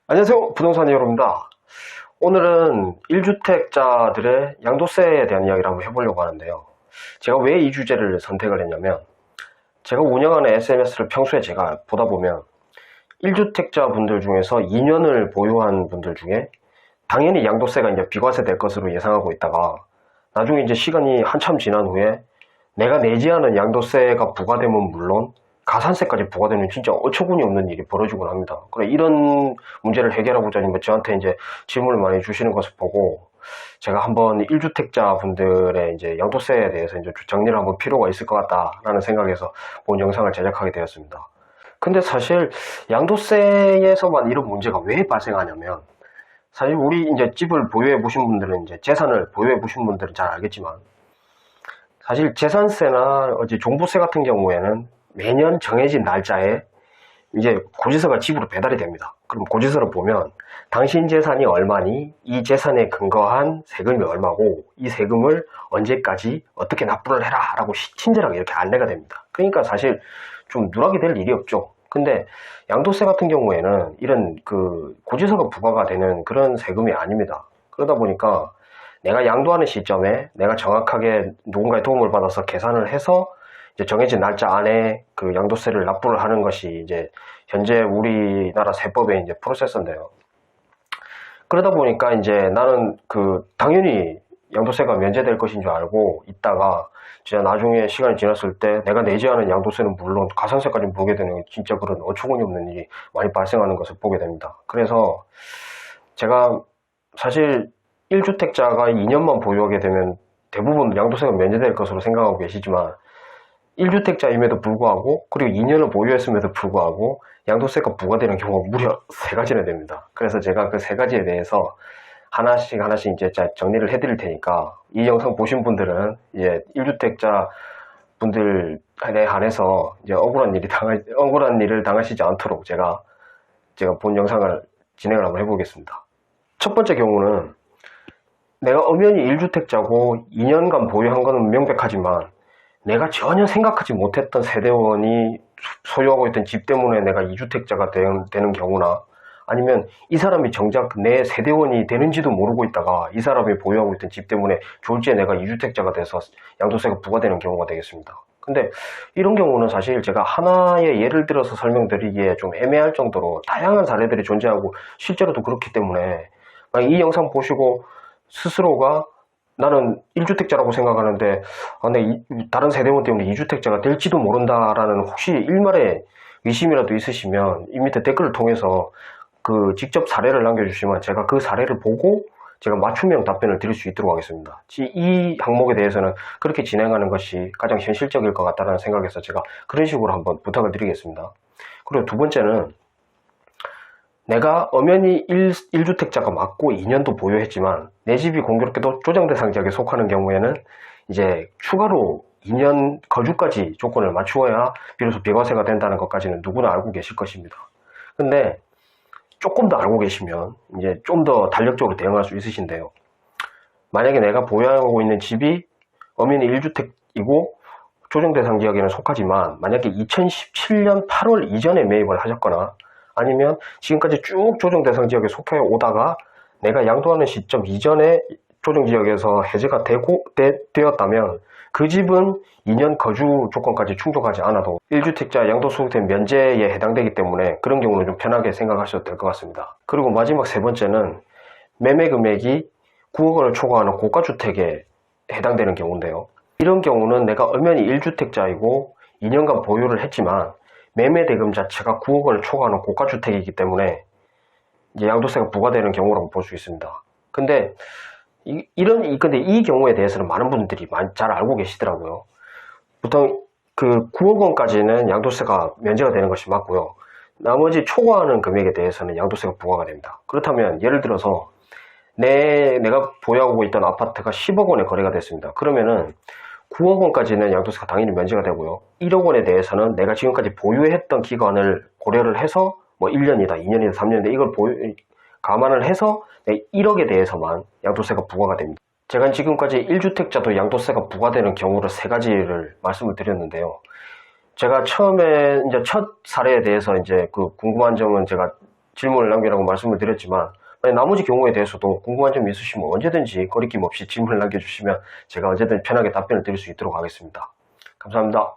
안녕하세요. 부동산 여러분입니다. 오늘은 1주택자들의 양도세에 대한 이야기를 한번 해보려고 하는데요. 제가 왜 이 주제를 선택을 했냐면, 제가 운영하는 SNS를 평소에 제가 보다 보면 1주택자 분들 중에서 2년을 보유한 분들 중에 당연히 양도세가 이제 비과세 될 것으로 예상하고 있다가, 나중에 이제 시간이 한참 지난 후에 내가 내지 않은 양도세가 부과되면 물론 가산세까지 부과되는 진짜 어처구니 없는 일이 벌어지곤 합니다. 그래, 이런 문제를 해결하고자 저한테 이제 질문을 많이 주시는 것을 보고 제가 한번 1주택자 분들의 이제 양도세에 대해서 이제 정리를 한번 필요가 있을 것 같다라는 생각에서 본 영상을 제작하게 되었습니다. 근데 사실 양도세에서만 이런 문제가 왜 발생하냐면, 사실 우리 이제 집을 보유해 보신 분들은, 이제 재산을 보유해 보신 분들은 잘 알겠지만, 사실 재산세나 어제 종부세 같은 경우에는 매년 정해진 날짜에 이제 고지서가 집으로 배달이 됩니다. 그럼 고지서를 보면 당신 재산이 얼마니, 이 재산에 근거한 세금이 얼마고, 이 세금을 언제까지 어떻게 납부를 해라 라고 친절하게 이렇게 안내가 됩니다. 그러니까 사실 좀 누락이 될 일이 없죠. 근데 양도세 같은 경우에는 이런 그 고지서가 부과가 되는 그런 세금이 아닙니다. 그러다 보니까 내가 양도하는 시점에 내가 정확하게 누군가의 도움을 받아서 계산을 해서 이제 정해진 날짜 안에 그 양도세를 납부를 하는 것이 이제 현재 우리나라 세법의 이제 프로세서인데요. 그러다 보니까 이제 나는 그 당연히 양도세가 면제될 것인 줄 알고 있다가 진짜 나중에 시간이 지났을 때 내가 내지 않은 양도세는 물론 가산세까지 물게 되는 진짜 그런 어처구니 없는 일이 많이 발생하는 것을 보게 됩니다. 그래서 제가 사실 1주택자가 2년만 보유하게 되면 대부분 양도세가 면제될 것으로 생각하고 계시지만, 1주택자임에도 불구하고 그리고 2년을 보유했음에도 불구하고 양도세가 부과되는 경우가 무려 3가지나 됩니다. 그래서 제가 그 3가지에 대해서 하나씩 이제 정리를 해드릴 테니까, 이 영상 보신 분들은 이제 1주택자 분들에 한해서 이제 억울한 일을 당하시지 않도록 제가 본 영상을 진행을 한번 해보겠습니다. 첫 번째 경우는, 내가 엄연히 1주택자고 2년간 보유한 것은 명백하지만 내가 전혀 생각하지 못했던 세대원이 소유하고 있던 집 때문에 내가 2주택자가 되는 경우나, 아니면 이 사람이 정작 내 세대원이 되는지도 모르고 있다가 이 사람이 보유하고 있던 집 때문에 졸지에 내가 2주택자가 돼서 양도세가 부과되는 경우가 되겠습니다. 근데 이런 경우는 사실 제가 하나의 예를 들어서 설명드리기에 좀 애매할 정도로 다양한 사례들이 존재하고 실제로도 그렇기 때문에, 이 영상 보시고 스스로가 나는 1주택자라고 생각하는데 다른 세대원 때문에 2주택자가 될지도 모른다라는 혹시 일말의 의심이라도 있으시면 이 밑에 댓글을 통해서 그 직접 사례를 남겨주시면 제가 그 사례를 보고 제가 맞춤형 답변을 드릴 수 있도록 하겠습니다. 이 항목에 대해서는 그렇게 진행하는 것이 가장 현실적일 것 같다는 생각에서 제가 그런 식으로 한번 부탁을 드리겠습니다. 그리고 두 번째는, 내가 엄연히 1주택자가 맞고 2년도 보유했지만 내 집이 공교롭게도 조정대상 지역에 속하는 경우에는 이제 추가로 2년 거주까지 조건을 맞추어야 비로소 비과세가 된다는 것까지는 누구나 알고 계실 것입니다. 근데 조금 더 알고 계시면 이제 좀 더 탄력적으로 대응할 수 있으신데요. 만약에 내가 보유하고 있는 집이 엄연히 1주택이고 조정대상 지역에는 속하지만 만약에 2017년 8월 이전에 매입을 하셨거나, 아니면 지금까지 쭉 조정대상 지역에 속해 오다가 내가 양도하는 시점 이전에 조정지역에서 해제가 되었다면 그 집은 2년 거주 조건까지 충족하지 않아도 1주택자 양도소득세 면제에 해당되기 때문에 그런 경우는 좀 편하게 생각하셔도 될 것 같습니다. 그리고 마지막 세 번째는, 매매 금액이 9억 원을 초과하는 고가주택에 해당되는 경우인데요. 이런 경우는 내가 엄연히 1주택자이고 2년간 보유를 했지만 매매 대금 자체가 9억 원을 초과하는 고가주택이기 때문에 이제 양도세가 부과되는 경우라고 볼 수 있습니다. 근데 이 경우에 대해서는 많은 분들이 잘 알고 계시더라고요. 보통 그 9억 원까지는 양도세가 면제가 되는 것이 맞고요. 나머지 초과하는 금액에 대해서는 양도세가 부과가 됩니다. 그렇다면 예를 들어서 내가 보유하고 있던 아파트가 10억 원에 거래가 됐습니다. 그러면은 9억 원까지는 양도세가 당연히 면제가 되고요. 1억 원에 대해서는 내가 지금까지 보유했던 기간을 고려를 해서 1년이다, 2년이다, 3년이다 이걸 감안을 해서 1억에 대해서만 양도세가 부과가 됩니다. 제가 지금까지 1주택자도 양도세가 부과되는 경우를 3가지를 말씀을 드렸는데요. 제가 처음에 이제 첫 사례에 대해서 이제 그 궁금한 점은 제가 질문을 남기라고 말씀을 드렸지만 만약 나머지 경우에 대해서도 궁금한 점이 있으시면 언제든지 거리낌 없이 질문을 남겨주시면 제가 언제든 편하게 답변을 드릴 수 있도록 하겠습니다. 감사합니다.